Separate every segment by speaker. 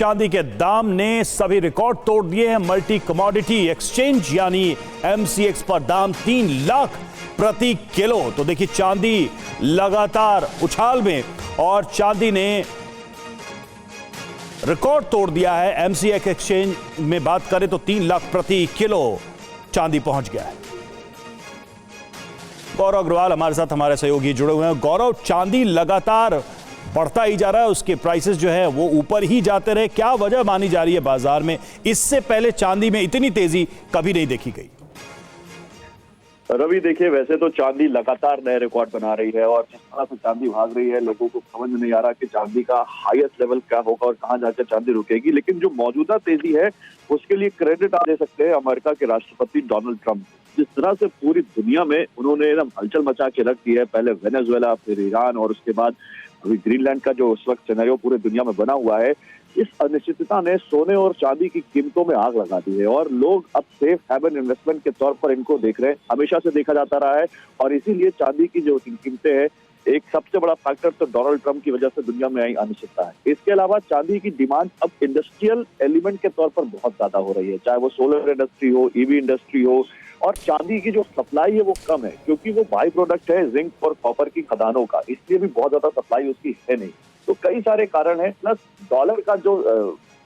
Speaker 1: चांदी के दाम ने सभी रिकॉर्ड तोड़ दिए हैं। मल्टी कमोडिटी एक्सचेंज यानी एमसीएक्स पर दाम 3 लाख प्रति किलो। तो देखिए चांदी लगातार उछाल में और चांदी ने रिकॉर्ड तोड़ दिया है। एमसीएक्स एक्सचेंज में बात करें तो 3 लाख प्रति किलो चांदी पहुंच गया है। गौरव अग्रवाल हमारे साथ हमारे सहयोगी जुड़े हुए हैं। गौरव, चांदी लगातार बढ़ता ही जा रहा है, उसके प्राइसेस जो है वो ऊपर ही जाते रहे, क्या वजह मानी जा रही है बाजार में? इससे पहले चांदी में इतनी तेजी कभी नहीं देखी गई।
Speaker 2: रवि देखिए, वैसे तो चांदी लगातार नए रिकॉर्ड बना रही है और जिस तरह से चांदी भाग रही है लोगों को समझ में नहीं आ रहा कि चांदी का हाईएस्ट लेवल क्या होगा और कहां जाकर चांदी रुकेगी। लेकिन जो मौजूदा तेजी है उसके लिए क्रेडिट आप दे सकते हैं अमेरिका के राष्ट्रपति डोनाल्ड ट्रंप। जिस तरह से पूरी दुनिया में उन्होंने एकदम हलचल मचा के रख दी है, पहले वेनेजुएला, फिर ईरान और उसके बाद अभी ग्रीनलैंड का जो उस वक्त सिनेरियो पूरे दुनिया में बना हुआ है, इस अनिश्चितता ने सोने और चांदी की कीमतों में आग लगा दी है और लोग अब सेफ हैवन इन्वेस्टमेंट के तौर पर इनको देख रहे हैं। हमेशा से देखा जाता रहा है और इसीलिए चांदी की जो कीमतें हैं, एक सबसे बड़ा फैक्टर तो डोनाल्ड ट्रंप की वजह से दुनिया में आई अनिश्चितता है। इसके अलावा चांदी की डिमांड अब इंडस्ट्रियल एलिमेंट के तौर पर बहुत ज्यादा हो रही है, चाहे वो सोलर इंडस्ट्री हो, ईवी इंडस्ट्री हो। और चांदी की जो सप्लाई है वो कम है क्योंकि वो बाई प्रोडक्ट है जिंक और कॉपर की खदानों का, इसलिए भी बहुत ज्यादा सप्लाई उसकी है नहीं। तो कई सारे कारण हैं, प्लस डॉलर का जो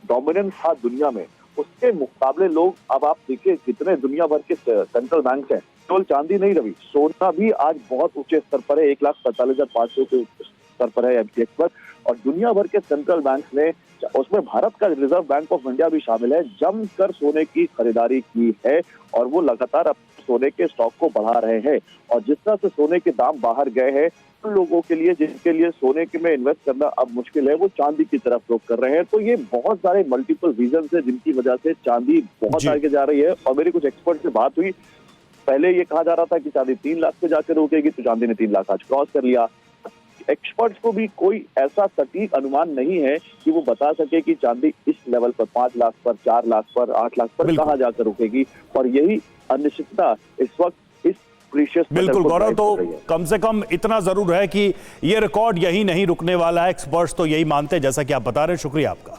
Speaker 2: डोमिनेंस था दुनिया में, उसके मुकाबले लोग, अब आप देखिए कितने दुनिया भर के सेंट्रल बैंक हैं, केवल चांदी नहीं रवि, सोना भी आज बहुत ऊंचे स्तर पर है, 1,45,500 के स्तर पर है एमसीएक्स पर। और दुनिया भर के सेंट्रल बैंक ने, उसमें भारत का रिजर्व बैंक ऑफ इंडिया भी शामिल है, जमकर सोने की खरीदारी की है और वो लगातार सोने के स्टॉक को बढ़ा रहे हैं। और जिस तरह से सोने के दाम बाहर गए हैं, उन लोगों के लिए जिनके लिए सोने के में इन्वेस्ट करना अब मुश्किल है, वो चांदी की तरफ रुख कर रहे हैं। तो ये बहुत सारे मल्टीपल रीजन है जिनकी वजह से चांदी बहुत आगे जा रही है। और मेरी कुछ एक्सपर्ट से बात हुई, पहले ये कहा जा रहा था कि चांदी 3 लाख पे जाकर रुकेगी, तो चांदी ने 3 लाख आज क्रॉस कर लिया। एक्सपर्ट्स को भी कोई ऐसा सटीक अनुमान नहीं है कि वो बता सके कि चांदी इस लेवल पर 5 लाख पर, 4 लाख पर, 8 लाख पर कहां जाकर रुकेगी। और यही अनिश्चितता इस वक्त इस प्रीशियस
Speaker 1: बिल्कुल गौरव, तो कम से कम इतना जरूर है कि ये रिकॉर्ड यही नहीं रुकने वाला है। एक्सपर्ट्स तो यही मानते हैं, जैसा कि आप बता रहे हैं। शुक्रिया आपका।